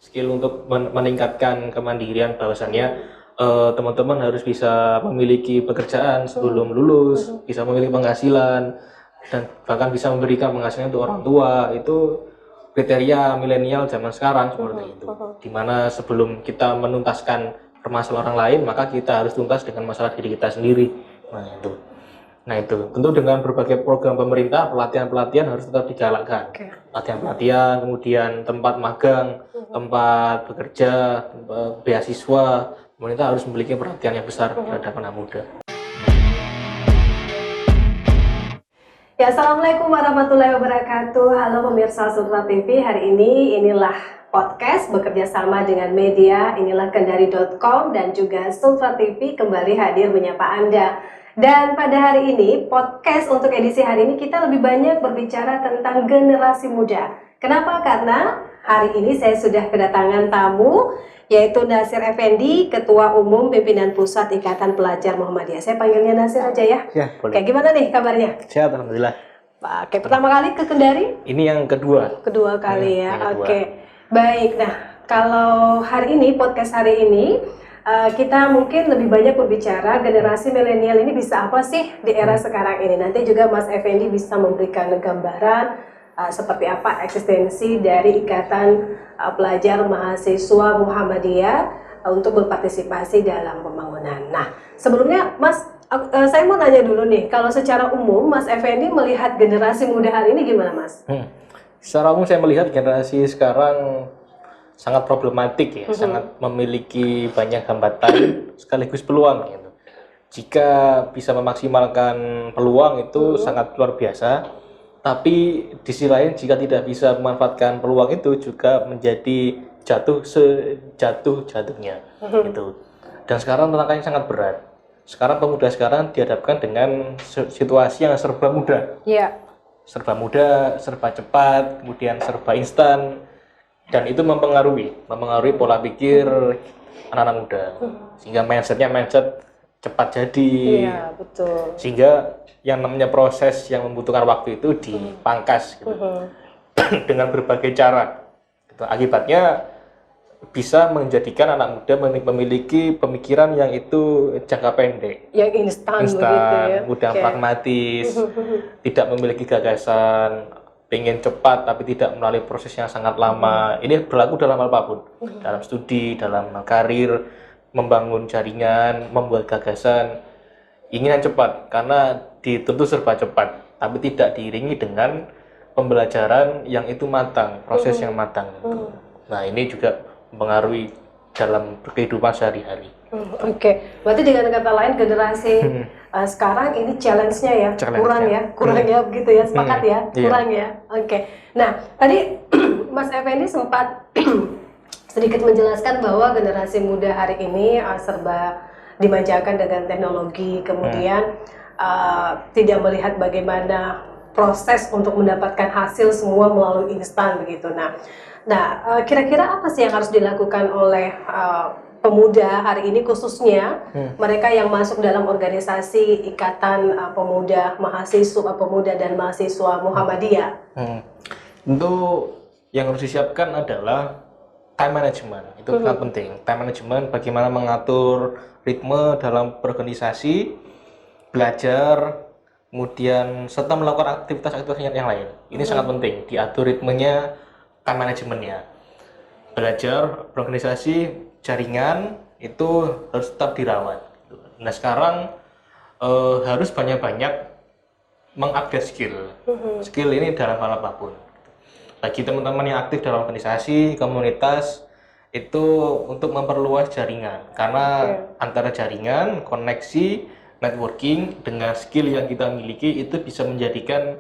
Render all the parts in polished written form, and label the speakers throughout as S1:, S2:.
S1: skill untuk meningkatkan kemandirian bahwasannya teman-teman harus bisa memiliki pekerjaan sebelum lulus, bisa memiliki penghasilan dan bahkan bisa memberikan penghasilan untuk orang tua. Itu kriteria milenial zaman sekarang seperti itu. Dimana sebelum kita menuntaskan permasalahan orang lain, maka kita harus tuntas dengan masalah diri kita sendiri. Nah itu tentu dengan berbagai program pemerintah, pelatihan-pelatihan harus tetap digalakkan. Pelatihan-pelatihan, kemudian tempat magang, tempat bekerja, beasiswa, pemerintah harus memiliki perhatian yang besar terhadap anak muda.
S2: Ya, Assalamualaikum warahmatullahi wabarakatuh. Halo pemirsa Sultra TV, hari ini inilah podcast bekerja sama dengan media, inilah Kendari.com dan juga Sultra TV kembali hadir menyapa Anda. Dan pada hari ini, podcast untuk edisi hari ini kita lebih banyak berbicara tentang generasi muda. Kenapa? Karena hari ini saya sudah kedatangan tamu, yaitu Nasir Effendi, Ketua Umum Pimpinan Pusat Ikatan Pelajar Muhammadiyah. Saya panggilnya Nasir aja ya?
S1: Ya, boleh.
S2: Kayak gimana nih kabarnya?
S1: Sehat, alhamdulillah.
S2: Oke, pertama kali ke Kendari?
S1: Ini yang kedua.
S2: Kedua kali ya,
S1: yang kedua.
S2: Oke. Baik, nah kalau hari ini, podcast hari ini, kita mungkin lebih banyak berbicara generasi milenial ini bisa apa sih di era sekarang ini. Nanti juga Mas Effendi bisa memberikan gambaran seperti apa eksistensi dari Ikatan Pelajar Mahasiswa Muhammadiyah untuk berpartisipasi dalam pembangunan. Nah, sebelumnya Mas, saya mau tanya dulu nih, kalau secara umum Mas Effendi melihat generasi muda hari ini gimana Mas?
S1: Secara umum saya melihat generasi sekarang sangat problematik ya, sangat memiliki banyak hambatan sekaligus peluang gitu. Jika bisa memaksimalkan peluang itu sangat luar biasa, tapi di sisi lain jika tidak bisa memanfaatkan peluang itu juga menjadi jatuh sejatuh-jatuhnya gitu. Dan sekarang tantangannya sangat berat. Sekarang pemuda sekarang dihadapkan dengan situasi yang serba mudah.
S2: Iya.
S1: Serba mudah, serba cepat, kemudian serba instan. Dan itu mempengaruhi pola pikir anak-anak muda, sehingga mindset cepat jadi.
S2: Iya, betul.
S1: Sehingga yang namanya proses yang membutuhkan waktu itu dipangkas gitu. Dengan berbagai cara. Gitu. Akibatnya bisa menjadikan anak muda memiliki pemikiran yang itu jangka pendek,
S2: yang instan begitu ya,
S1: mudah pragmatis, tidak memiliki gagasan, pengen cepat tapi tidak melalui proses yang sangat lama. Ini berlaku dalam hal apapun, dalam studi, dalam karir, membangun jaringan, membuat gagasan, ingin yang cepat karena dituntut serba cepat, tapi tidak diiringi dengan pembelajaran yang itu matang, proses yang matang. Nah ini juga mempengaruhi dalam kehidupan sehari-hari.
S2: Oke. Berarti dengan kata lain generasi sekarang ini challenge-nya ya, kurang ya begitu ya, sepakat ya, kurang ya. Oke. Nah, tadi Mas Effendi sempat sedikit menjelaskan bahwa generasi muda hari ini serba dimanjakan dengan teknologi, kemudian tidak melihat bagaimana proses untuk mendapatkan hasil semua melalui instan begitu. Nah, kira-kira apa sih yang harus dilakukan oleh pemuda hari ini khususnya mereka yang masuk dalam organisasi Ikatan Pemuda dan Mahasiswa Muhammadiyah?
S1: Tentu yang harus disiapkan adalah time management, itu sangat penting. Time management, bagaimana mengatur ritme dalam berorganisasi, belajar, kemudian serta melakukan aktivitas-aktivitas yang lain. Ini sangat penting, diatur ritmenya, time manajemennya. Belajar, berorganisasi, jaringan itu harus tetap dirawat. Nah sekarang harus banyak-banyak mengupdate skill ini dalam hal apapun. Bagi teman-teman yang aktif dalam organisasi, komunitas, itu untuk memperluas jaringan. Karena antara jaringan, koneksi, networking dengan skill yang kita miliki itu bisa menjadikan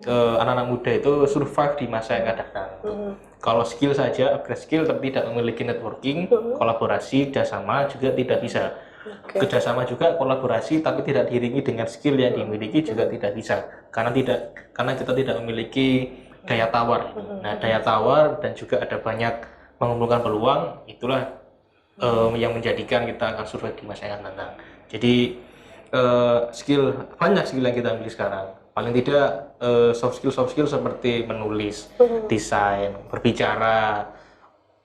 S1: anak-anak muda itu survive di masa yang akan datang. Kalau skill saja, upgrade skill tapi tidak memiliki networking, kolaborasi, kerjasama juga tidak bisa. Kerjasama juga, kolaborasi tapi tidak diiringi dengan skill yang dimiliki juga tidak bisa. Karena kita tidak memiliki daya tawar. Nah, daya tawar dan juga ada banyak mengumpulkan peluang, itulah yang menjadikan kita akan survive di masa yang akan datang. Jadi banyak skill yang kita miliki sekarang. Paling tidak soft skill seperti menulis, desain, berbicara,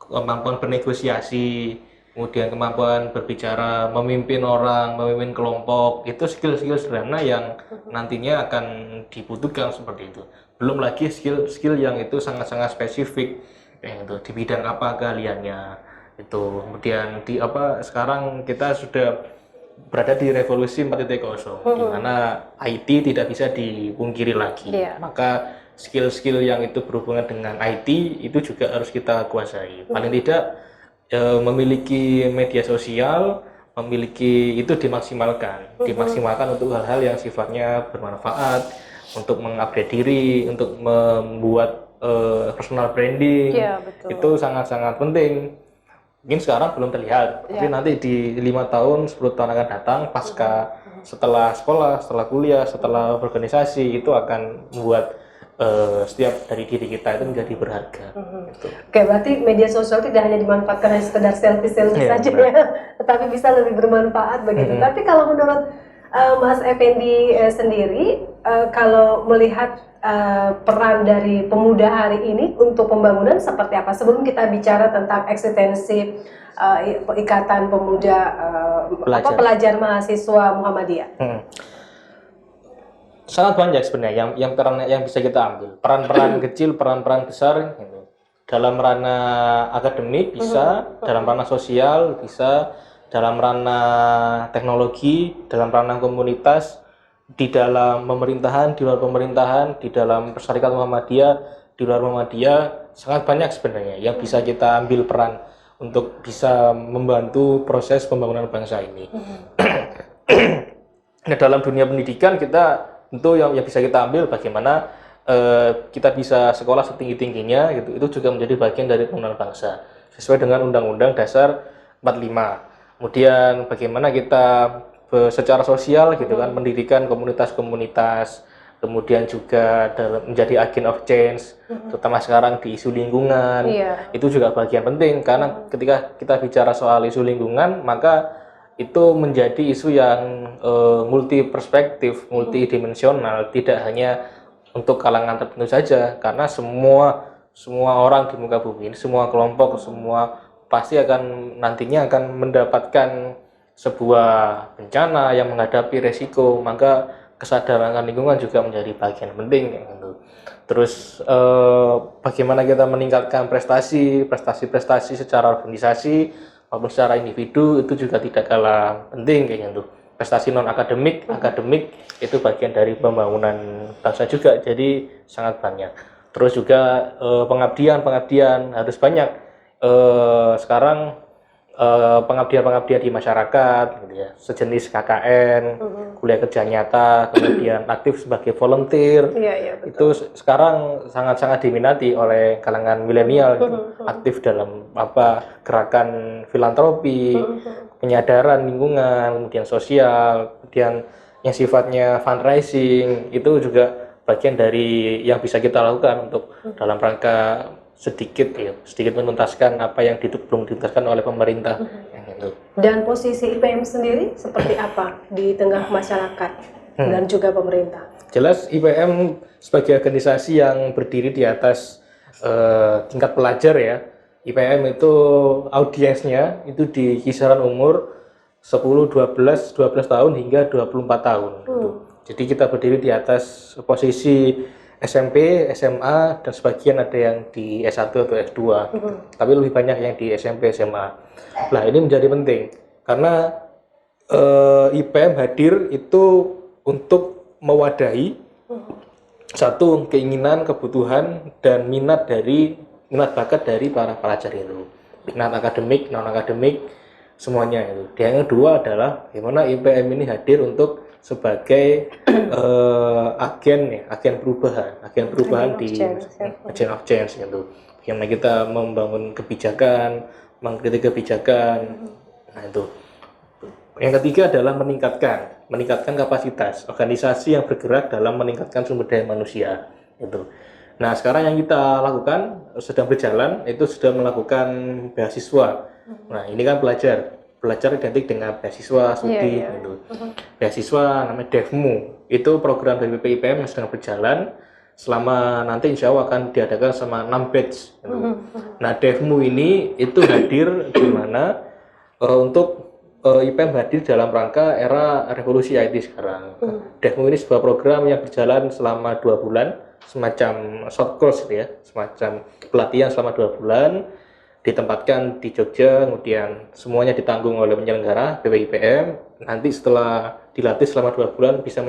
S1: kemampuan bernegosiasi, kemudian kemampuan berbicara, memimpin orang, memimpin kelompok, itu skill-skill sederhana yang nantinya akan dibutuhkan seperti itu. Belum lagi skill-skill yang itu sangat-sangat spesifik, itu di bidang apa keahliannya itu. Kemudian di apa sekarang kita sudah berada di revolusi 4.0, di mana IT tidak bisa dipungkiri lagi. Maka skill-skill yang itu berhubungan dengan IT itu juga harus kita kuasai. Paling tidak memiliki media sosial, memiliki itu dimaksimalkan untuk hal-hal yang sifatnya bermanfaat, untuk mengupdate diri, untuk membuat personal branding. Itu sangat-sangat penting. Mungkin sekarang belum terlihat, tapi nanti di 5 tahun, 10 tahun akan datang, pasca setelah sekolah, setelah kuliah, setelah organisasi, itu akan membuat setiap dari diri kita itu menjadi berharga. Gitu.
S2: Oke, berarti media sosial tidak hanya dimanfaatkan hanya sekedar selfie saja ya, tetapi bisa lebih bermanfaat begitu. Tapi kalau menurut Mas Effendi sendiri, kalau melihat peran dari pemuda hari ini untuk pembangunan seperti apa? Sebelum kita bicara tentang eksistensi Ikatan Pemuda pelajar mahasiswa Muhammadiyah.
S1: Sangat banyak sebenarnya yang bisa kita ambil. Peran-peran kecil, peran-peran besar gitu. Dalam ranah akademik bisa, dalam ranah sosial bisa, dalam ranah teknologi, dalam ranah komunitas, di dalam pemerintahan, di luar pemerintahan, di dalam Persyarikatan Muhammadiyah, di luar Muhammadiyah, sangat banyak sebenarnya yang bisa kita ambil peran untuk bisa membantu proses pembangunan bangsa ini. Nah, dalam dunia pendidikan kita tentu yang bisa kita ambil bagaimana kita bisa sekolah setinggi-tingginya gitu, itu juga menjadi bagian dari pembangunan bangsa sesuai dengan Undang-Undang Dasar 45. Kemudian bagaimana kita secara sosial gitu kan, mendirikan komunitas-komunitas, kemudian juga menjadi agent of change, terutama sekarang di isu lingkungan. Itu juga bagian penting karena ketika kita bicara soal isu lingkungan, maka itu menjadi isu yang multi perspektif, multidimensional, tidak hanya untuk kalangan tertentu saja, karena semua orang di muka bumi, semua kelompok, semua pasti nantinya akan mendapatkan sebuah bencana yang menghadapi resiko, maka kesadaran lingkungan juga menjadi bagian penting gitu. Terus bagaimana kita meningkatkan prestasi secara organisasi maupun secara individu, itu juga tidak kalah penting kayak gitu. Prestasi non akademik, akademik itu bagian dari pembangunan bangsa juga, jadi sangat banyak. Terus juga pengabdian harus banyak. Sekarang pengabdian di masyarakat gitu ya, sejenis KKN, kuliah kerja nyata, kemudian aktif sebagai volunteer. Itu sekarang sangat-sangat diminati oleh kalangan milenial gitu. Aktif dalam gerakan filantropi, penyadaran lingkungan, kemudian sosial, kemudian yang sifatnya fundraising, itu juga bagian dari yang bisa kita lakukan untuk dalam rangka sedikit menuntaskan apa yang belum dituntaskan oleh pemerintah.
S2: Dan posisi IPM sendiri seperti apa di tengah masyarakat dan juga pemerintah?
S1: Jelas IPM sebagai organisasi yang berdiri di atas tingkat pelajar ya. IPM itu audiensnya itu di kisaran umur 10, 12 tahun hingga 24 tahun. Jadi kita berdiri di atas posisi SMP, SMA, dan sebagian ada yang di S1 atau S2, tapi lebih banyak yang di SMP, SMA. Nah, ini menjadi penting karena IPM hadir itu untuk mewadahi satu keinginan, kebutuhan, dan minat bakat dari para pelajar itu, minat akademik, non akademik, semuanya itu. Yang kedua adalah bagaimana IPM ini hadir untuk sebagai agen perubahan di agent of change gitu. Bagaimana kita membangun kebijakan, mengkritik kebijakan. Nah, itu. Yang ketiga adalah meningkatkan kapasitas organisasi yang bergerak dalam meningkatkan sumber daya manusia itu. Nah, sekarang yang kita lakukan sedang berjalan itu sudah melakukan beasiswa. Nah, ini kan belajar identik dengan beasiswa studi gitu. Beasiswa namanya DEVMU, itu program dari BPIPM yang sedang berjalan selama nanti insya Allah akan diadakan sama 6 batch. Nah, DevMu ini itu hadir di mana untuk IPM hadir dalam rangka era revolusi IT sekarang. DevMu ini sebuah program yang berjalan selama 2 bulan, semacam short course ya, semacam pelatihan selama 2 bulan, ditempatkan di Jogja, kemudian semuanya ditanggung oleh penyelenggara BPIPM. Nanti setelah dilatih selama 2 bulan bisa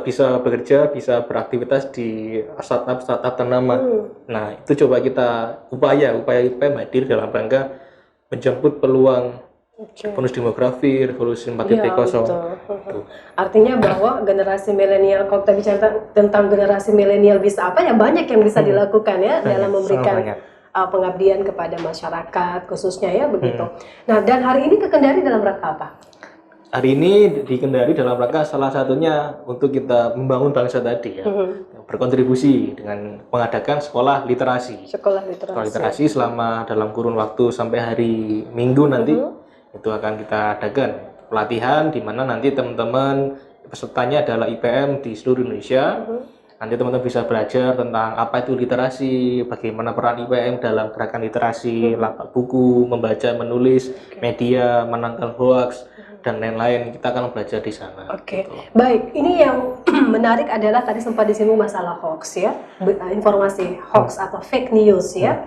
S1: bisa bekerja, bisa beraktivitas di startup ternama. Nah, itu coba kita upaya IPM hadir dalam rangka menjemput peluang bonus demografi, revolusi 4.0.
S2: Ya, artinya bahwa generasi milenial, kalau kita bicara tentang generasi milenial bisa apa ya, banyak yang bisa dilakukan ya dalam memberikan pengabdian kepada masyarakat khususnya ya begitu. Nah, dan hari ini ke Kendari dalam rangka apa?
S1: Hari ini di Kendari dalam rangka salah satunya untuk kita membangun bangsa tadi ya, berkontribusi dengan mengadakan sekolah literasi. Sekolah literasi selama dalam kurun waktu sampai hari Minggu nanti itu akan kita adakan pelatihan di mana nanti teman-teman pesertanya adalah IPM di seluruh Indonesia. Nanti teman-teman bisa belajar tentang apa itu literasi, bagaimana peran IPM dalam gerakan literasi, lapak buku, membaca, menulis, media, menangkal hoax, dan lain-lain. Kita akan belajar di sana.
S2: Gitu. Baik. Ini yang menarik adalah tadi sempat disinggung masalah hoax ya, informasi hoax atau fake news ya.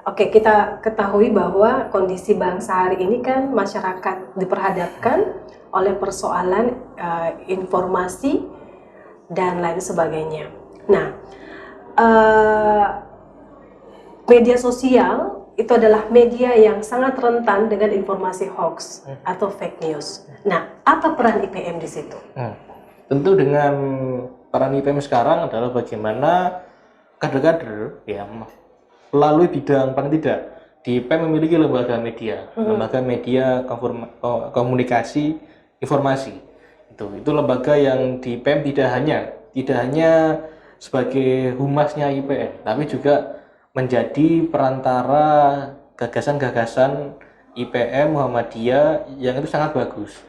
S2: Kita ketahui bahwa kondisi bangsa hari ini kan masyarakat diperhadapkan oleh persoalan informasi dan lain sebagainya. Nah, media sosial itu adalah media yang sangat rentan dengan informasi hoax atau fake news. Nah, apa peran IPM di situ?
S1: Tentu dengan peran IPM sekarang adalah bagaimana kader-kader ya melalui bidang paling tidak di IPM memiliki lembaga media komunikasi informasi. Itu lembaga yang di IPM tidak hanya sebagai humasnya IPM, tapi juga menjadi perantara gagasan-gagasan IPM Muhammadiyah yang itu sangat bagus,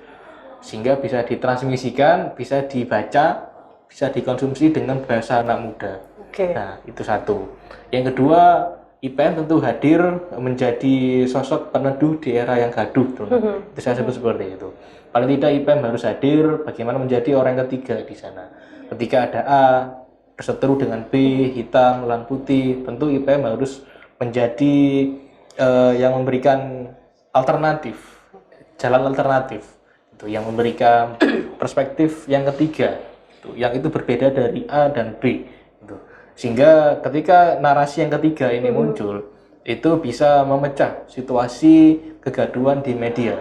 S1: sehingga bisa ditransmisikan, bisa dibaca, bisa dikonsumsi dengan bahasa anak muda. Nah, itu satu. Yang kedua, IPM tentu hadir menjadi sosok peneduh di era yang gaduh. Itu saya sebut seperti itu. Paling tidak IPM harus hadir bagaimana menjadi orang ketiga di sana. Ketika ada A berseteru dengan B, hitam melawan putih, tentu IPM harus menjadi yang memberikan alternatif, jalan alternatif, yang memberikan perspektif yang ketiga, yang itu berbeda dari A dan B. Sehingga ketika narasi yang ketiga ini muncul, itu bisa memecah situasi kegaduhan di media.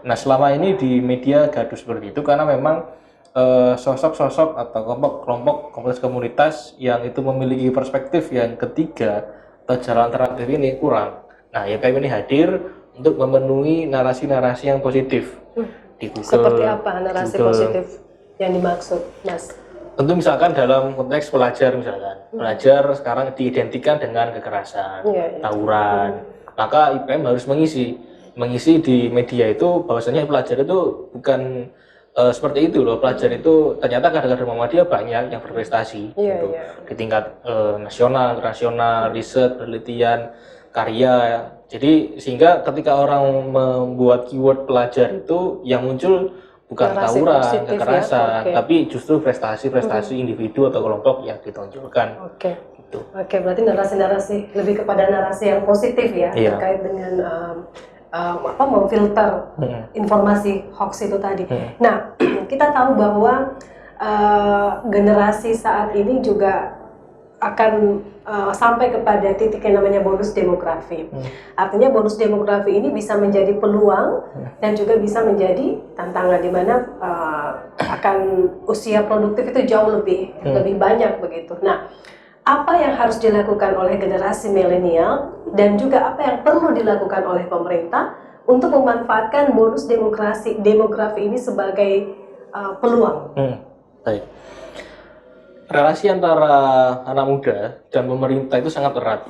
S1: Nah, selama ini di media gaduh seperti itu karena memang sosok-sosok atau kelompok komunitas yang itu memiliki perspektif yang ketiga atau jalan alternatif ini kurang. Nah, IPM ini hadir untuk memenuhi narasi-narasi yang positif di Google.
S2: Seperti apa narasi positif yang dimaksud, Mas?
S1: Tentu misalkan dalam konteks pelajar pelajar sekarang diidentikan dengan kekerasan, tawuran, maka IPM harus mengisi di media itu bahwasanya pelajar itu bukan seperti itu loh, pelajar itu ternyata kader-kader Muhammadiyah banyak yang berprestasi di tingkat nasional, internasional, riset, penelitian, karya. Jadi sehingga ketika orang membuat keyword pelajar itu yang muncul bukan tawuran, kekerasan, tapi justru prestasi-prestasi individu atau kelompok yang ditonjolkan. Gitu.
S2: Berarti narasi-narasi lebih kepada narasi yang positif ya, terkait dengan memfilter informasi hoax itu tadi. Nah, kita tahu bahwa generasi saat ini juga akan sampai kepada titik yang namanya bonus demografi. Artinya bonus demografi ini bisa menjadi peluang dan juga bisa menjadi tantangan di mana akan usia produktif itu jauh lebih banyak begitu. Nah, apa yang harus dilakukan oleh generasi milenial dan juga apa yang perlu dilakukan oleh pemerintah untuk memanfaatkan bonus demografi ini sebagai peluang?
S1: Baik. Relasi antara anak muda dan pemerintah itu sangat erat.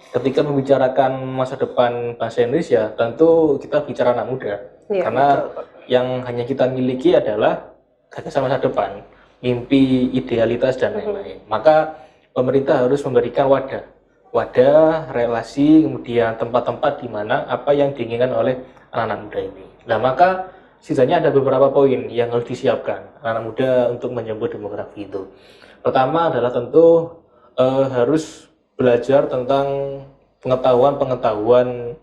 S1: Ketika membicarakan masa depan bangsa Indonesia, tentu kita bicara anak muda. Karena yang hanya kita miliki adalah gagasan masa depan. mimpi, idealitas dan lain-lain. Maka pemerintah harus memberikan wadah, relasi, kemudian tempat-tempat di mana apa yang diinginkan oleh anak-anak muda ini. Nah, maka sisanya ada beberapa poin yang harus disiapkan anak muda untuk menyambut demografi itu. Pertama adalah tentu harus belajar tentang pengetahuan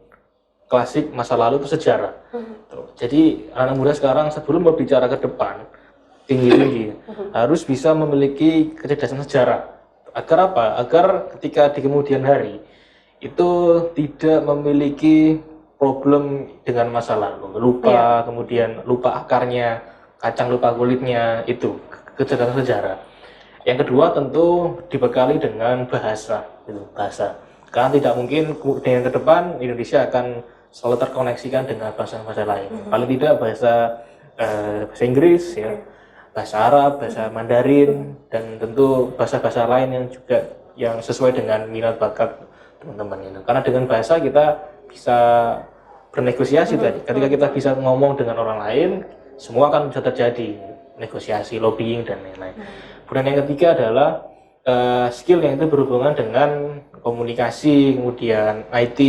S1: klasik masa lalu itu sejarah. Jadi anak muda sekarang sebelum berbicara ke depan tinggi harus bisa memiliki kecerdasan sejarah. Agar apa? Agar ketika di kemudian hari itu tidak memiliki problem dengan masa lalu, lupa, kemudian lupa akarnya, kacang lupa kulitnya, itu kecerdasan sejarah. Yang kedua tentu dibekali dengan bahasa. Karena tidak mungkin dengan ke depan Indonesia akan selalu terkoneksikan dengan bahasa-bahasa lain. Paling tidak bahasa Inggris, ya, bahasa Arab, bahasa Mandarin, dan tentu bahasa-bahasa lain yang juga yang sesuai dengan minat bakat teman-teman ini. Karena dengan bahasa kita bisa bernegosiasi tadi. Ketika kita bisa ngomong dengan orang lain, semua akan bisa terjadi negosiasi, lobbying dan lain-lain. Kemudian yang ketiga adalah skill yang itu berhubungan dengan komunikasi, kemudian IT,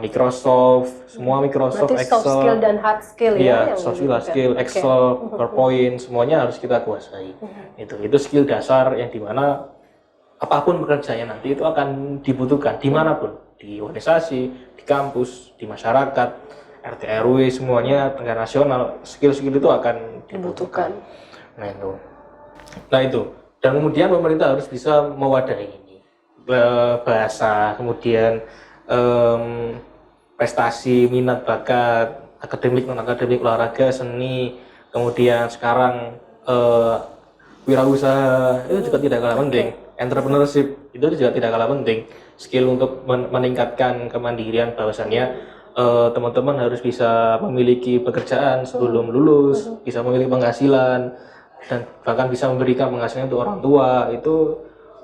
S1: Microsoft, semua Microsoft,
S2: berarti
S1: Excel,
S2: soft skill dan hard skill
S1: ya, soft skill, Excel, PowerPoint, semuanya harus kita kuasai. Itu skill dasar yang dimana apapun pekerjaannya nanti itu akan dibutuhkan dimanapun, di organisasi, di kampus, di masyarakat, RT RW, semuanya tingkat nasional, skill-skill itu akan dibutuhkan. Nah itu, dan kemudian pemerintah harus bisa mewadahi ini bahasa, kemudian prestasi, minat bakat, akademik, non akademik, olahraga, seni, kemudian sekarang wirausaha itu juga tidak kalah penting. Entrepreneurship itu juga tidak kalah penting. Skill untuk meningkatkan kemandirian, bahwasannya teman-teman harus bisa memiliki pekerjaan sebelum lulus, bisa memiliki penghasilan, dan bahkan bisa memberikan penghasilan untuk orang tua. Itu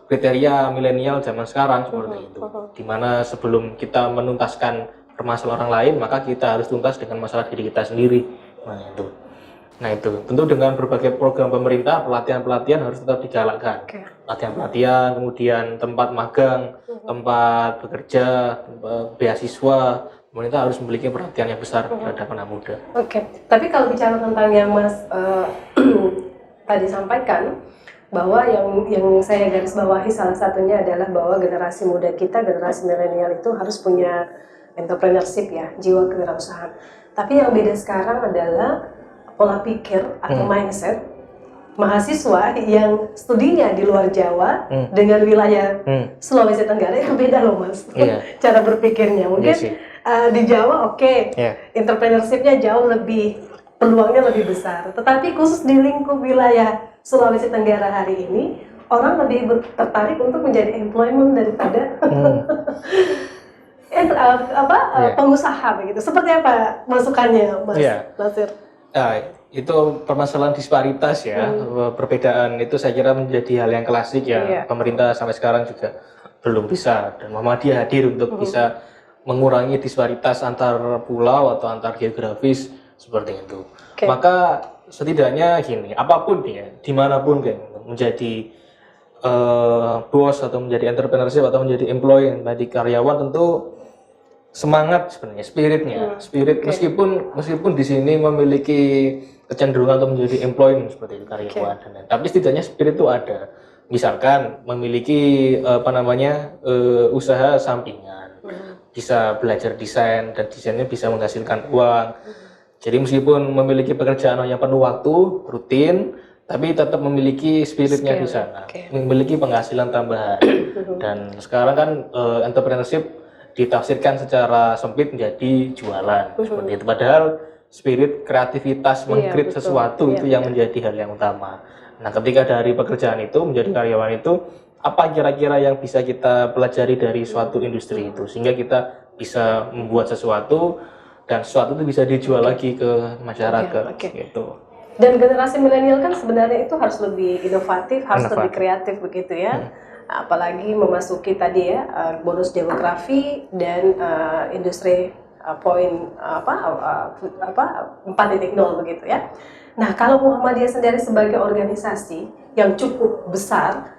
S1: kriteria milenial zaman sekarang seperti itu. Dimana sebelum kita menuntaskan permasalahan orang lain, maka kita harus tuntas dengan masalah diri kita sendiri. Nah itu tentu dengan berbagai program pemerintah, pelatihan-pelatihan harus tetap digalakkan. Pelatihan-pelatihan, kemudian tempat magang, tempat bekerja, beasiswa, pemerintah harus memiliki perhatian yang besar terhadap anak muda.
S2: Tapi kalau bicara tentang yang Mas tadi sampaikan, bahwa yang saya garis bawahi salah satunya adalah bahwa generasi muda kita, generasi milenial itu harus punya entrepreneurship, ya, jiwa kewirausahaan. Tapi yang beda sekarang adalah pola pikir atau mindset mahasiswa yang studinya di luar Jawa dengan wilayah Sulawesi Tenggara itu beda loh, Mas. Cara berpikirnya mungkin di Jawa entrepreneurship-nya jauh lebih, peluangnya lebih besar. Tetapi khusus di lingkup wilayah Sulawesi Tenggara hari ini, orang lebih tertarik untuk menjadi employment daripada pengusaha begitu. Seperti apa masukannya, Mas Nasir?
S1: Itu permasalahan disparitas, ya, perbedaan itu saya kira menjadi hal yang klasik, ya. Pemerintah sampai sekarang juga belum bisa, dan Muhammadiyah hadir untuk bisa mengurangi disparitas antar pulau atau antar geografis seperti itu. Maka setidaknya gini, apapun ya, dimanapun kan, menjadi bos atau menjadi entrepreneurship atau menjadi employee, menjadi karyawan, tentu semangat sebenarnya, spirit meskipun di sini memiliki kecenderungan untuk menjadi employee seperti itu, karyawan, tapi setidaknya spirit itu ada. Misalkan memiliki usaha sampingan, bisa belajar desain, dan desainnya bisa menghasilkan uang. Jadi meskipun memiliki pekerjaan yang penuh waktu, rutin, tapi tetap memiliki spiritnya di sana, memiliki penghasilan tambahan. Dan sekarang kan entrepreneurship ditafsirkan secara sempit menjadi jualan seperti itu. Padahal spirit kreativitas meng-create sesuatu itu yang menjadi hal yang utama. Nah, ketika dari pekerjaan itu menjadi karyawan itu, apa kira-kira yang bisa kita pelajari dari suatu industri itu sehingga kita bisa membuat sesuatu dan sesuatu itu bisa dijual lagi ke masyarakat gitu.
S2: Dan generasi milenial kan sebenarnya itu harus lebih inovatif, harus lebih kreatif begitu, ya. Apalagi memasuki tadi, ya, bonus demografi dan industri poin 4.0 begitu ya. Nah, kalau Muhammadiyah sendiri sebagai organisasi yang cukup besar,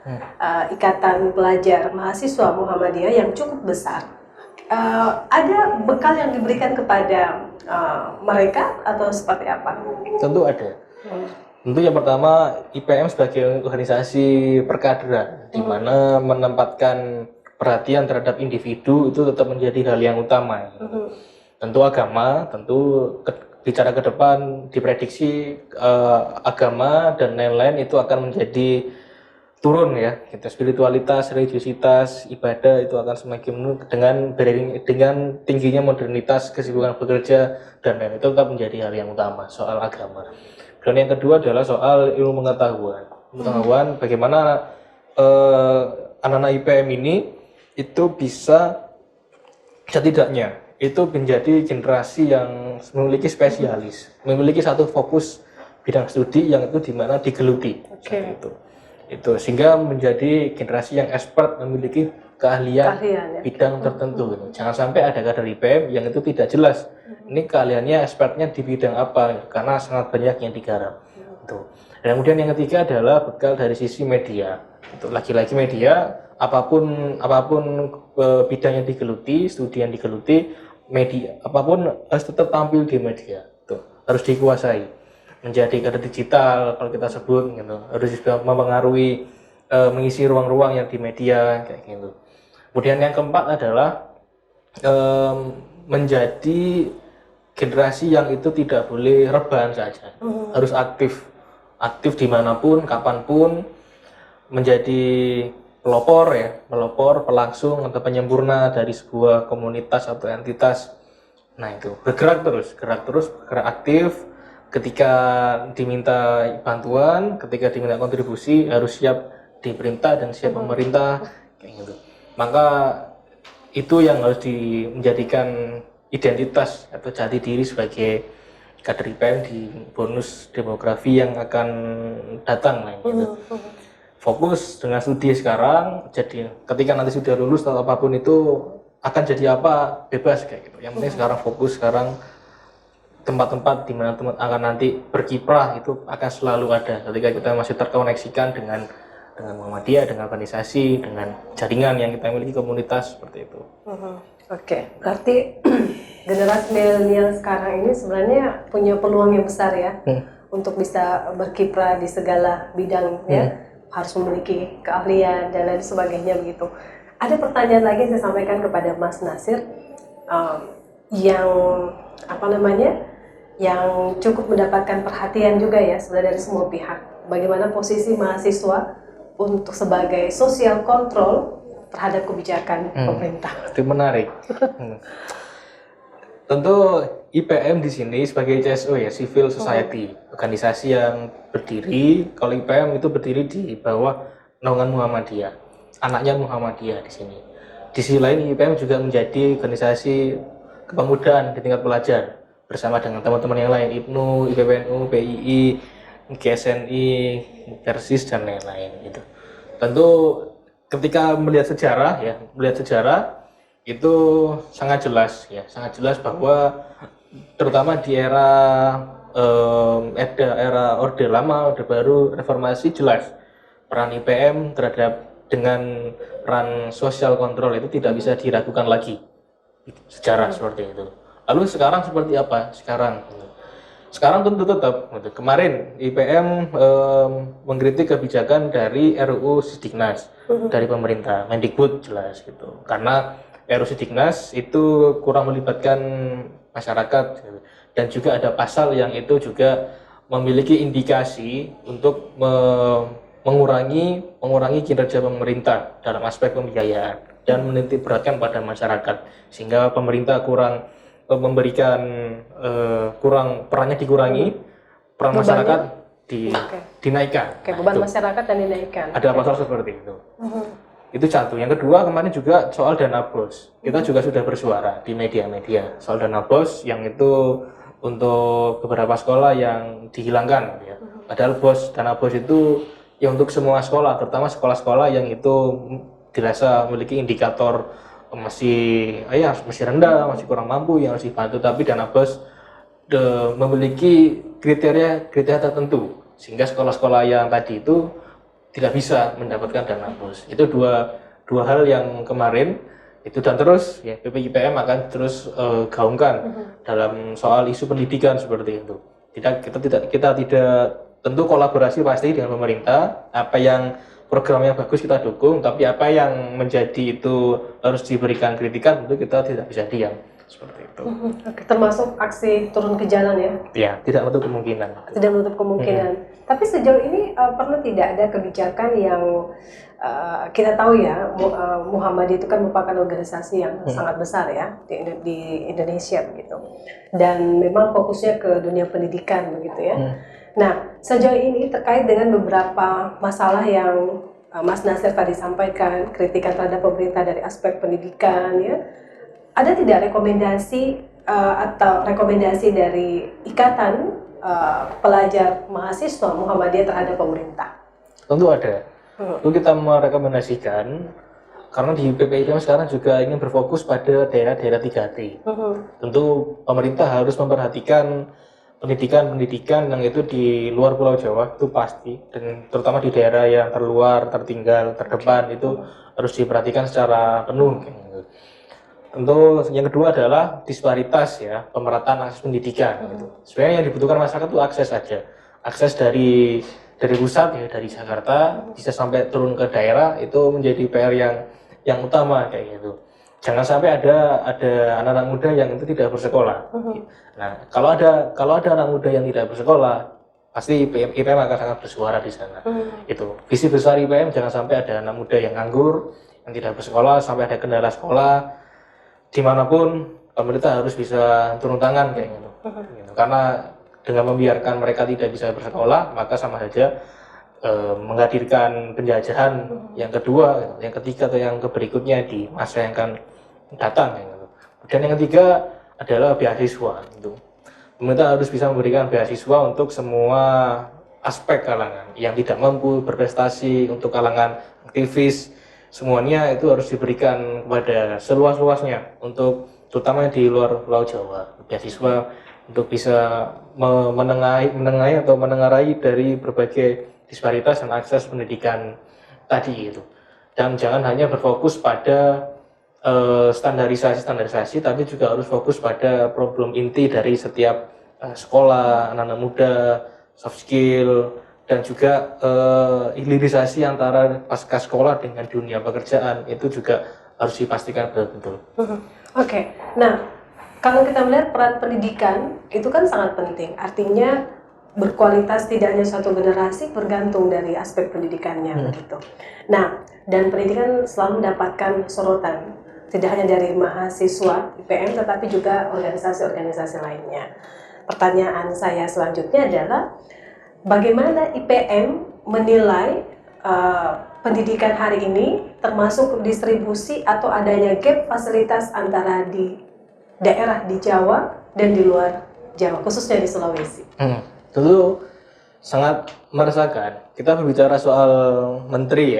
S2: ikatan pelajar mahasiswa Muhammadiyah yang cukup besar, ada bekal yang diberikan kepada mereka atau seperti apa?
S1: Tentu ada. Tentu yang pertama IPM sebagai organisasi perkaderan, di mana menempatkan perhatian terhadap individu itu tetap menjadi hal yang utama. Tentu agama, bicara ke depan diprediksi agama dan lain-lain itu akan menjadi turun ya, gitu. Spiritualitas, religiositas, ibadah itu akan semakin menurun dengan tingginya modernitas, kesibukan bekerja dan lain-lain, itu tetap menjadi hal yang utama soal agama. Dan yang kedua adalah soal ilmu pengetahuan, bagaimana anak-anak IPM ini itu bisa setidaknya itu menjadi generasi yang memiliki spesialis, memiliki satu fokus bidang studi yang itu dimana digeluti. Itu sehingga menjadi generasi yang expert, memiliki keahlian ya, bidang tertentu. Jangan sampai ada kader IPM yang itu tidak jelas ini keahliannya, expertnya di bidang apa, karena sangat banyak yang digarap. Dan kemudian yang ketiga adalah bekal dari sisi media. Itu lagi-lagi media, apapun bidang yang digeluti, studi yang digeluti, media apapun harus tetap tampil di media. Harus dikuasai. Menjadi kader digital kalau kita sebut, gitu. Harus bisa mempengaruhi, mengisi ruang-ruang yang di media kayak gitu. Kemudian yang keempat adalah menjadi generasi yang itu tidak boleh rebahan saja, harus aktif dimanapun, kapanpun, menjadi pelopor, pelangsung atau penyempurna dari sebuah komunitas atau entitas. Nah itu bergerak aktif. Ketika diminta bantuan, ketika diminta kontribusi, harus siap diperintah dan siap pemerintah, kayak gitu. Maka itu yang harus menjadikan identitas atau jati diri sebagai kader IPM di bonus demografi yang akan datang, gitu. Fokus dengan studi sekarang, jadi ketika nanti sudah lulus atau apapun itu akan jadi apa, bebas kayak gitu. Yang penting sekarang fokus, tempat-tempat di mana teman akan nanti berkiprah itu akan selalu ada ketika kita masih terkoneksikan dengan Muhammadiyah, dengan organisasi, dengan jaringan yang kita miliki, komunitas seperti itu.
S2: Oke, berarti generasi milenial sekarang ini sebenarnya punya peluang yang besar ya untuk bisa berkiprah di segala bidang ya, harus memiliki keahlian dan lain sebagainya begitu. Ada pertanyaan lagi yang saya sampaikan kepada Mas Nasir yang cukup mendapatkan perhatian juga ya sebenarnya dari semua pihak. Bagaimana posisi mahasiswa untuk sebagai social control terhadap kebijakan pemerintah.
S1: Itu menarik. Tentu IPM di sini sebagai CSO ya, Civil Society, organisasi yang berdiri, kalau IPM itu berdiri di bawah naungan Muhammadiyah, anaknya Muhammadiyah di sini. Di sisi lain IPM juga menjadi organisasi kepemudaan di tingkat pelajar bersama dengan teman-teman yang lain, IPNU, IPPNU, PII, GSNI, Persis dan lain-lain gitu. Tentu ketika melihat sejarah itu sangat jelas bahwa terutama di era Orde Lama, Orde Baru, Reformasi, jelas peran IPM dengan peran social control itu tidak bisa diragukan lagi. Sejarah seperti itu. Lalu sekarang seperti apa? Sekarang tentu tetap. Kemarin IPM mengkritik kebijakan dari RUU Sidiknas dari pemerintah, Mendikbud jelas gitu. Karena RUU Sidiknas itu kurang melibatkan masyarakat gitu. Dan juga ada pasal yang itu juga memiliki indikasi untuk mengurangi kinerja pemerintah dalam aspek pembiayaan dan menitik beratkan pada masyarakat, sehingga pemerintah kurang perannya dikurangi, peran masyarakat dinaikkan.
S2: Beban masyarakat dan dinaikkan.
S1: Ada pasal seperti itu. Itu satu. Yang kedua, kemarin juga soal dana BOS. Kita juga sudah bersuara di media-media soal dana BOS yang itu untuk beberapa sekolah yang dihilangkan ya. Padahal dana BOS itu ya untuk semua sekolah, terutama sekolah-sekolah yang itu dirasa memiliki indikator masih rendah, masih kurang mampu yang harus dibantu, tapi dana BOS memiliki kriteria tertentu sehingga sekolah-sekolah yang tadi itu tidak bisa mendapatkan dana BOS. Itu dua hal yang kemarin itu, dan terus ya BPIPM akan terus gaungkan dalam soal isu pendidikan seperti itu. Kita tidak tentu kolaborasi pasti dengan pemerintah, apa yang program yang bagus kita dukung, tapi apa yang menjadi itu harus diberikan kritikan tentu kita tidak bisa diam seperti itu.
S2: Oke, termasuk aksi turun ke jalan ya?
S1: Ya, tidak menutup kemungkinan.
S2: Tidak menutup kemungkinan. Tapi sejauh ini pernah tidak ada kebijakan yang kita tahu ya, Muhammadiyah itu kan merupakan organisasi yang sangat besar ya di Indonesia begitu, dan memang fokusnya ke dunia pendidikan begitu ya. Nah, sejauh ini terkait dengan beberapa masalah yang Mas Nasir tadi sampaikan, kritikan terhadap pemerintah dari aspek pendidikan ya, ada tidak rekomendasi atau rekomendasi dari ikatan pelajar mahasiswa Muhammadiyah terhadap pemerintah?
S1: Tentu ada. Itu kita merekomendasikan karena di PPIPM sekarang juga ingin berfokus pada daerah-daerah 3T. Tentu pemerintah harus memperhatikan pendidikan yang itu di luar Pulau Jawa itu pasti, dan terutama di daerah yang terluar, tertinggal, terdepan itu harus diperhatikan secara penuh. Tentu yang kedua adalah disparitas ya, pemerataan akses pendidikan. Gitu. Sebenarnya yang dibutuhkan masyarakat itu akses saja, akses dari pusat ya, dari Jakarta bisa sampai turun ke daerah, itu menjadi PR yang utama kayak gitu. Jangan sampai ada anak-anak muda yang itu tidak bersekolah. Nah, kalau ada anak muda yang tidak bersekolah, pasti IPM akan sangat bersuara di sana. Itu visi besar IPM, jangan sampai ada anak muda yang nganggur, yang tidak bersekolah, sampai ada kendala sekolah. Dimanapun pemerintah harus bisa turun tangan kayak gitu. Karena dengan membiarkan mereka tidak bisa bersekolah, maka sama saja menghadirkan penjajahan yang kedua, yang ketiga atau yang berikutnya di masa yang akan datang. Gitu. Dan yang ketiga adalah beasiswa. Gitu. Pemerintah harus bisa memberikan beasiswa untuk semua aspek kalangan yang tidak mampu berprestasi, untuk kalangan aktivis, semuanya itu harus diberikan kepada seluas-luasnya, untuk terutama di luar Pulau Jawa, beasiswa untuk bisa menengahi atau menengarai dari berbagai disparitas dan akses pendidikan tadi itu. Dan jangan hanya berfokus pada standarisasi, tapi juga harus fokus pada problem inti dari setiap sekolah, anak-anak muda, soft skill, dan juga hilirisasi antara pasca sekolah dengan dunia pekerjaan itu juga harus dipastikan betul-betul.
S2: Oke. Nah, kalau kita melihat peran pendidikan itu kan sangat penting. Artinya berkualitas tidak hanya satu generasi, bergantung dari aspek pendidikannya begitu. Nah, dan pendidikan selalu mendapatkan sorotan, tidak hanya dari mahasiswa IPM tetapi juga organisasi-organisasi lainnya. Pertanyaan saya selanjutnya adalah bagaimana IPM menilai pendidikan hari ini, termasuk distribusi atau adanya gap fasilitas antara di daerah di Jawa dan di luar Jawa, khususnya di Sulawesi?
S1: Tentu sangat meresahkan. Kita berbicara soal menteri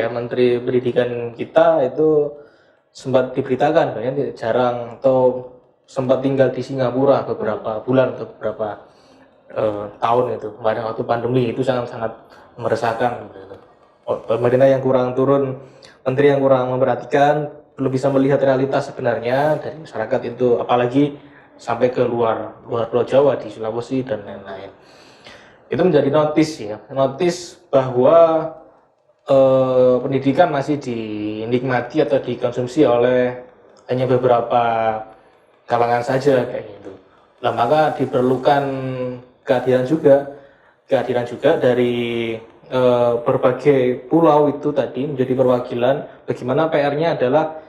S1: pendidikan kita itu sempat diberitakan banyak jarang atau sempat tinggal di Singapura beberapa bulan atau beberapa tahun itu pada waktu pandemi, itu sangat meresahkan. Pemerintah yang kurang turun, menteri yang kurang memperhatikan, belum bisa melihat realitas sebenarnya dari masyarakat itu, apalagi sampai ke luar Pulau Jawa, di Sulawesi dan lain-lain. Itu menjadi notis bahwa pendidikan masih dinikmati atau dikonsumsi oleh hanya beberapa kalangan saja kayak gitu. Nah, maka diperlukan kehadiran juga dari berbagai pulau itu tadi menjadi perwakilan. Bagaimana PR-nya adalah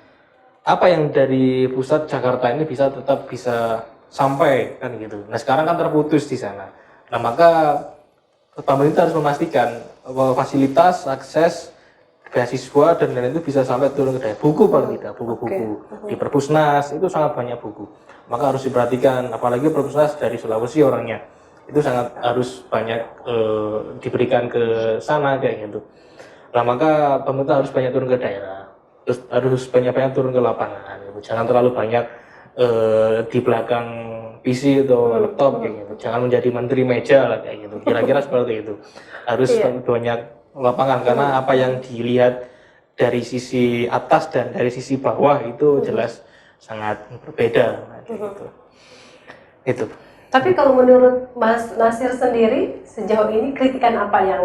S1: apa yang dari pusat Jakarta ini tetap bisa sampai kan gitu. Nah, sekarang kan terputus di sana. Nah, maka pemerintah harus memastikan bahwa fasilitas, akses, beasiswa dan lain-lain itu bisa sampai turun ke daerah. Buku paling tidak, buku-buku di Perpusnas itu sangat banyak buku. Maka harus diperhatikan, apalagi Perpusnas dari Sulawesi orangnya. Itu sangat harus banyak diberikan ke sana kayak gitu. Nah, maka pemerintah harus banyak turun ke daerah. harus banyak-banyak turun ke lapangan gitu. Jangan terlalu banyak di belakang PC atau laptop kayak gitu. Jangan menjadi menteri meja lah kayak gitu. Kira-kira seperti itu. Harus banyak lapangan karena apa yang dilihat dari sisi atas dan dari sisi bawah itu jelas sangat berbeda gitu. Itu.
S2: Tapi kalau menurut Mas Nasir sendiri, sejauh ini kritikan apa yang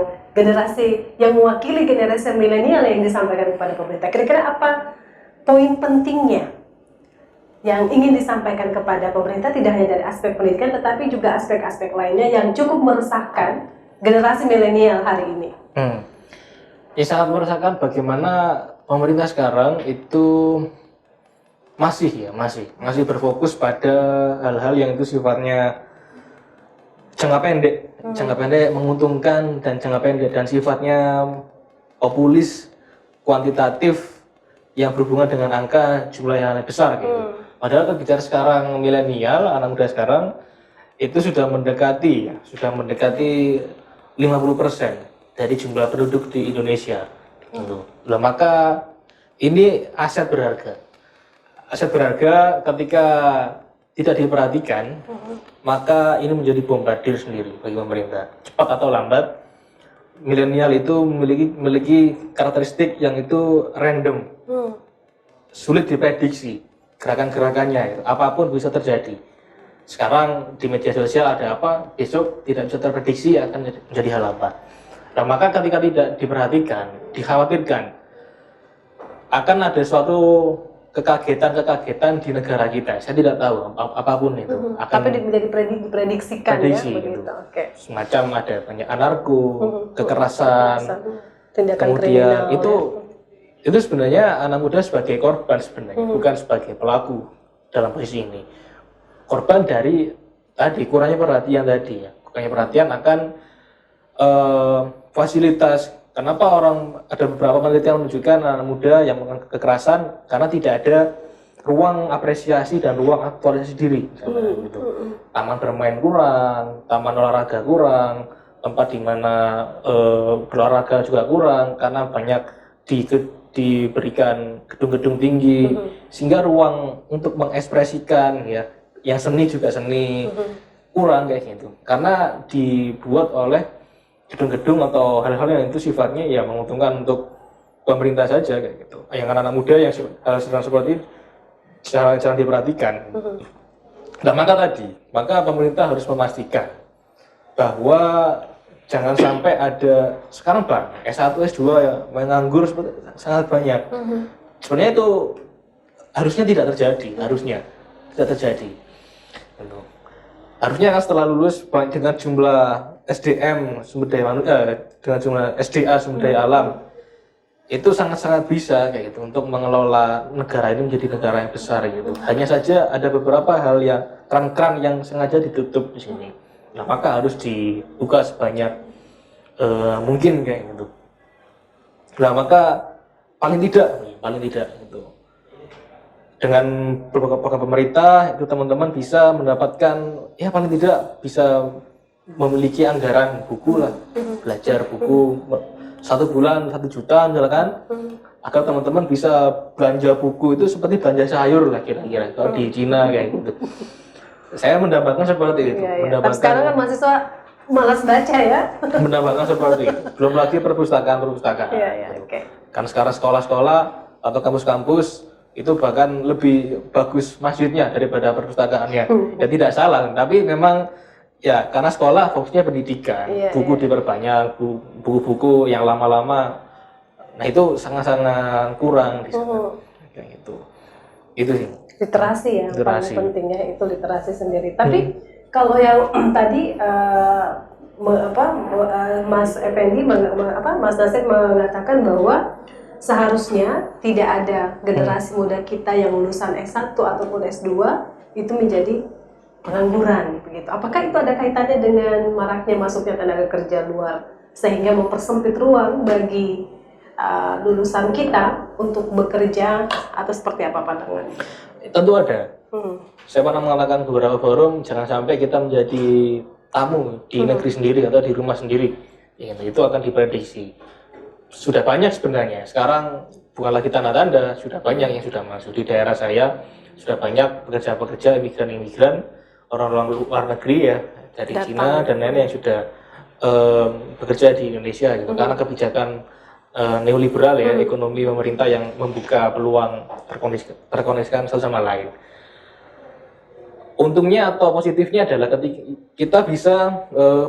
S2: mewakili generasi milenial yang disampaikan kepada pemerintah? Kira-kira apa poin pentingnya yang ingin disampaikan kepada pemerintah, tidak hanya dari aspek pendidikan, tetapi juga aspek-aspek lainnya yang cukup meresahkan generasi milenial hari ini?
S1: Ya sangat meresahkan bagaimana pemerintah sekarang itu masih berfokus pada hal-hal yang itu sifatnya jangka pendek menguntungkan dan jangka pendek dan sifatnya populis, kuantitatif yang berhubungan dengan angka jumlah yang besar gitu. Padahal kalau bicara sekarang milenial, anak muda sekarang itu sudah mendekati 50% dari jumlah penduduk di Indonesia. Nah, maka ini aset berharga ketika tidak diperhatikan, maka ini menjadi bombardir sendiri bagi pemerintah. Cepat atau lambat, milenial itu memiliki karakteristik yang itu random, sulit diprediksi gerakan-gerakannya, apapun bisa terjadi. Sekarang di media sosial ada apa, besok tidak bisa terprediksi akan menjadi hal apa. Nah, maka ketika tidak diperhatikan, dikhawatirkan akan ada suatu kekagetan di negara kita. Saya tidak tahu apapun itu.
S2: Tapi menjadi diprediksikan ya, begitu.
S1: Okay. Semacam ada banyak anarko, kekerasan,
S2: tindakan
S1: kemudian
S2: kriminal.
S1: Itu sebenarnya anak muda sebagai korban sebenarnya, bukan sebagai pelaku dalam posisi ini. Korban dari tadi kurangnya perhatian akan fasilitas. Kenapa ada beberapa penelitian menunjukkan anak muda yang melakukan kekerasan karena tidak ada ruang apresiasi dan ruang aktualisasi diri, gitu. Taman bermain kurang, taman olahraga kurang, tempat di mana berolahraga juga kurang karena banyak diberikan gedung-gedung tinggi, sehingga ruang untuk mengekspresikan ya, yang seni juga seni kurang kayak gitu. Karena dibuat oleh gedung-gedung atau hal-hal yang itu sifatnya ya menguntungkan untuk pemerintah saja kayak gitu. Yang anak-anak muda yang sedang seperti itu jarang diperhatikan. Nah, maka pemerintah harus memastikan bahwa jangan sampai ada sekarang S1, S2 ya menganggur sangat banyak. Sebenarnya itu harusnya tidak terjadi, Harusnya kan setelah lulus dengan jumlah SDM sumber daya manusia dengan jumlah SDA sumber daya alam itu sangat-sangat bisa kayak gitu untuk mengelola negara ini menjadi negara yang besar gitu. Hanya saja ada beberapa hal yang keran-keran yang sengaja ditutup di sini. Nah, maka harus dibuka sebanyak mungkin kayak gitu. Nah, maka paling tidak gitu. Dengan program pemerintah itu teman-teman bisa mendapatkan ya paling tidak bisa memiliki anggaran buku lah, belajar buku 1 bulan 1 juta misalkan, agar teman-teman bisa belanja buku itu seperti belanja sayur lah kira-kira kalau di Cina kayak gitu. Saya mendapatkan seperti itu.
S2: Tapi sekarang kan mahasiswa malas baca ya.
S1: Mendapatkan seperti itu. Belum lagi perpustakaan. Kan sekarang sekolah-sekolah atau kampus-kampus itu bahkan lebih bagus masjidnya daripada perpustakaannya. Ya tidak salah, tapi memang ya karena sekolah fokusnya pendidikan, buku diperbanyak, buku-buku yang lama-lama, nah itu sangat-sangat kurang di sana, kayak gitu. Itu sih.
S2: Literasi ya, paling pentingnya itu literasi sendiri. Tapi kalau yang tadi Mas Effendi, Mas Nasir mengatakan bahwa seharusnya tidak ada generasi muda kita yang lulusan S1 ataupun S2 itu menjadi pengangguran begitu. Apakah itu ada kaitannya dengan maraknya masuknya tenaga kerja luar sehingga mempersempit ruang bagi lulusan kita untuk bekerja atau seperti apa pandangan?
S1: Tentu ada. Saya pernah mengatakan beberapa forum jangan sampai kita menjadi tamu di negeri sendiri atau di rumah sendiri. Ya, itu akan diprediksi. Sudah banyak sebenarnya. Sekarang bukan lagi tanda-tanda, sudah banyak yang sudah masuk di daerah saya, sudah banyak pekerja-pekerja imigran-imigran orang-orang luar negeri ya dari Cina dan lain-lain yang sudah bekerja di Indonesia gitu. Karena kebijakan neoliberal ya, ekonomi pemerintah yang membuka peluang terkoneksikan satu sama lain. Untungnya atau positifnya adalah ketika kita bisa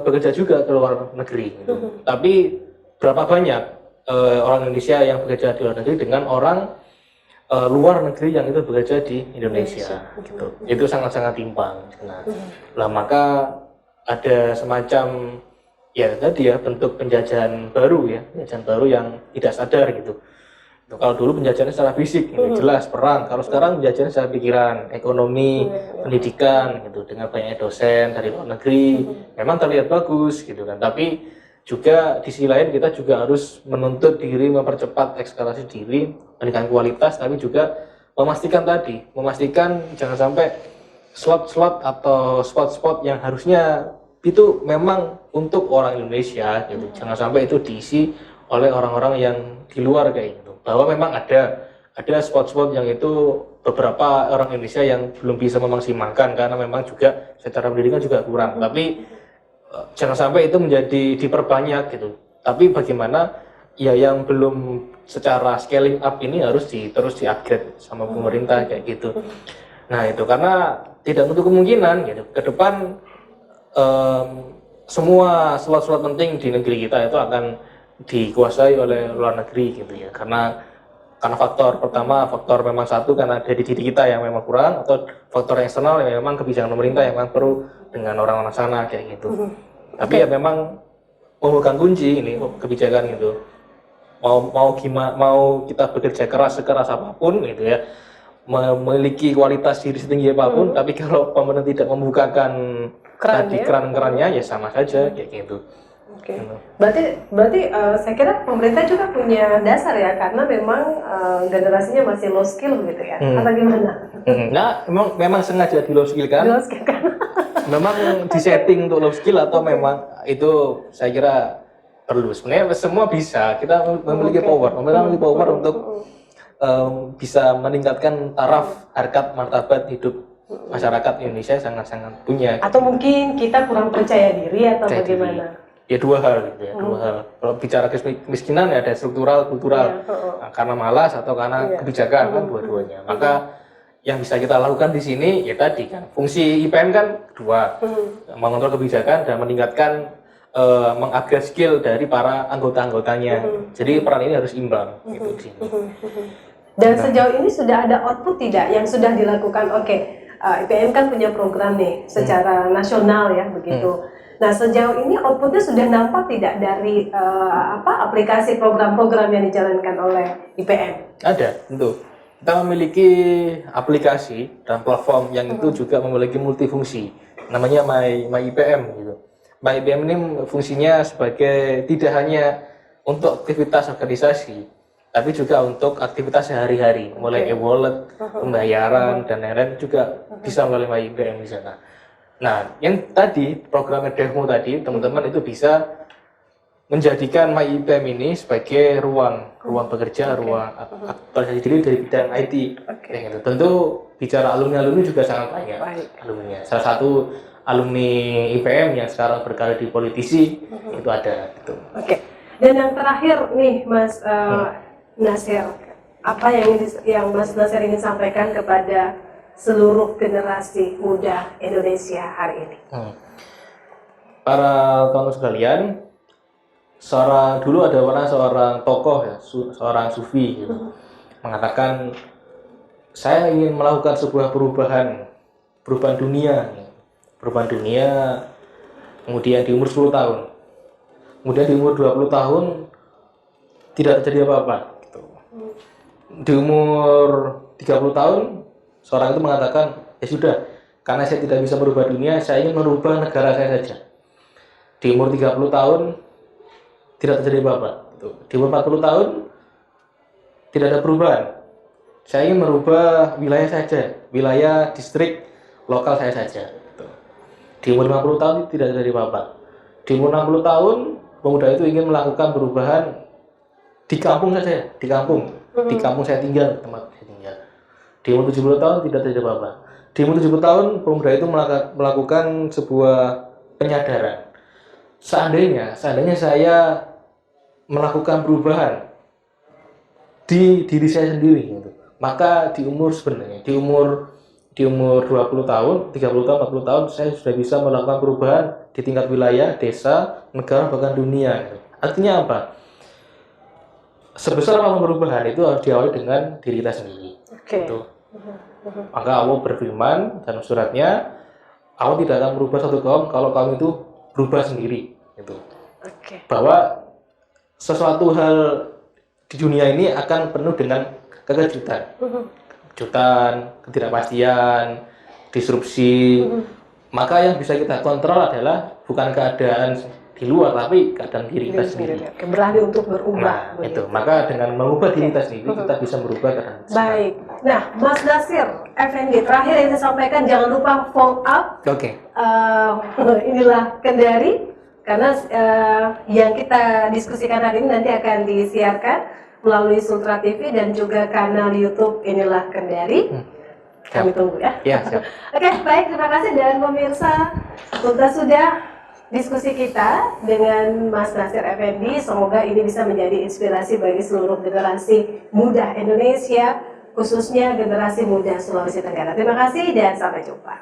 S1: bekerja juga ke luar negeri gitu. Tapi berapa banyak orang Indonesia yang bekerja di luar negeri dengan orang luar negeri yang itu bekerja di Indonesia gitu. Itu sangat-sangat timpang. Nah, maka ada semacam ya tadi ya bentuk penjajahan baru yang tidak sadar gitu. Kalau dulu penjajahan secara fisik jelas perang, kalau sekarang penjajahan secara pikiran, ekonomi, pendidikan gitu dengan banyaknya dosen dari luar negeri memang terlihat bagus gitu kan. Tapi juga di sisi lain kita juga harus menuntut diri, mempercepat ekskalasi diri, meningkatkan kualitas, tapi juga memastikan jangan sampai slot-slot atau spot-spot yang harusnya itu memang untuk orang Indonesia gitu. Jangan sampai itu diisi oleh orang-orang yang di luar kayak gitu. Bahwa memang ada spot-spot yang itu beberapa orang Indonesia yang belum bisa memaksimalkan karena memang juga secara pendidikan juga kurang. Tapi jangan sampai itu menjadi diperbanyak gitu. Tapi bagaimana ya yang belum secara scaling up ini harus terus di-upgrade sama pemerintah kayak gitu. Nah, itu karena tidak menutup kemungkinan gitu ke depan semua slot-slot penting di negeri kita itu akan dikuasai oleh luar negeri gitu ya, karena faktor pertama, faktor memang satu karena dari diri kita yang memang kurang, atau faktor eksternal yang memang kebijakan pemerintah yang memang perlu dengan orang-orang sana kayak gitu. Tapi ya memang memegang kunci ini kebijakan gitu, mau kita bekerja keras sekeras apapun gitu ya, memiliki kualitas diri setinggi apapun, tapi kalau pemerintah tidak membukakan keran-kerannya ya sama saja kayak gitu.
S2: Berarti saya kira pemerintah juga punya dasar ya, karena memang generasinya masih low skill gitu ya, atau gimana?
S1: Nah, memang sengaja di low skill kan? Memang disetting untuk low skill atau memang itu saya kira perlu. Sebenarnya semua bisa, kita memiliki power, memiliki power untuk bisa meningkatkan taraf harkat martabat hidup masyarakat Indonesia, sangat-sangat punya.
S2: Atau mungkin kita kurang percaya diri atau bagaimana?
S1: Ya dua hal gitu ya, dua hal. Kalau bicara kemiskinan ya ada struktural, kultural. Nah, karena malas atau karena kebijakan kan dua-duanya. Maka yang bisa kita lakukan di sini ya tadi kan fungsi IPM kan dua, mengontrol kebijakan dan meningkatkan mengupgrade skill dari para anggota-anggotanya. Jadi peran ini harus imbang gitu di sini.
S2: Dan sejauh ini sudah ada output tidak yang sudah dilakukan? IPM kan punya program nih secara nasional ya begitu. Nah, sejauh ini outputnya sudah nampak tidak dari aplikasi program-program yang dijalankan oleh IPM?
S1: Ada, tentu. Kita memiliki aplikasi dan platform yang itu juga memiliki multifungsi. Namanya My IPM gitu. My IPM ini fungsinya sebagai tidak hanya untuk aktivitas organisasi, tapi juga untuk aktivitas sehari-hari, mulai e-wallet, pembayaran dan lain-lain juga bisa melalui My IPM di sana. Nah, yang tadi program demo tadi, teman-teman itu bisa menjadikan My IPM ini sebagai ruang bekerja, ruang aktualisasi diri dari bidang IT. Gitu. Tentu bicara alumni juga sangat banyak alumninya. Salah satu alumni IPM yang sekarang berkarir di politisi itu ada. Gitu.
S2: Dan yang terakhir nih, Mas Nasir, apa yang Mas Nasir ingin sampaikan kepada seluruh generasi muda Indonesia hari ini?
S1: Para teman sekalian, dulu ada seorang tokoh ya, seorang sufi gitu, mengatakan saya ingin melakukan sebuah perubahan dunia, kemudian di umur 10 tahun, kemudian di umur 20 tahun tidak terjadi apa-apa gitu. Di umur 30 tahun seorang itu mengatakan, ya sudah, karena saya tidak bisa merubah dunia, saya ingin merubah negara saya saja. Di umur 30 tahun tidak terjadi apa-apa. Di umur 40 tahun tidak ada perubahan. Saya ingin merubah wilayah saja, wilayah distrik lokal saya saja. Di umur 50 tahun tidak terjadi apa-apa. Di umur 60 tahun pemuda itu ingin melakukan perubahan di kampung saja, di kampung. Di kampung saya tinggal, tempat saya tinggal. Di umur 70 tahun tidak terjadi apa-apa. Di umur 70 tahun pemuda itu melakukan sebuah penyadaran. Seandainya saya melakukan perubahan di diri saya sendiri gitu. Maka di umur 20 tahun, 30 tahun, 40 tahun saya sudah bisa melakukan perubahan di tingkat wilayah, desa, negara, bahkan dunia gitu. Artinya apa? Sebesar apapun perubahan itu harus diawali dengan diri kita sendiri. Gitu. Maka Allah berfirman dalam suratnya, Allah tidak akan merubah satu kaum kalau kaum itu berubah sendiri. Gitu. Bahwa sesuatu hal di dunia ini akan penuh dengan kejutan, ketidakpastian, disrupsi. Maka yang bisa kita kontrol adalah bukan keadaan di luar, tapi keadaan diri kita sendiri.
S2: Berani untuk berubah.
S1: Nah, itu. Maka dengan mengubah diri kita sendiri, kita bisa merubah keadaan.
S2: Baik. Nah, Mas Nasir Effendi, terakhir yang saya sampaikan, jangan lupa follow up. Inilah Kendari, karena yang kita diskusikan hari ini nanti akan disiarkan melalui Sultra TV dan juga kanal YouTube Inilah Kendari. Kami tunggu ya. Oke, baik, terima kasih. Dan pemirsa, sudah diskusi kita dengan Mas Nasir Effendi. Semoga ini bisa menjadi inspirasi bagi seluruh generasi muda Indonesia, khususnya generasi muda Sulawesi Tenggara. Terima kasih dan sampai jumpa.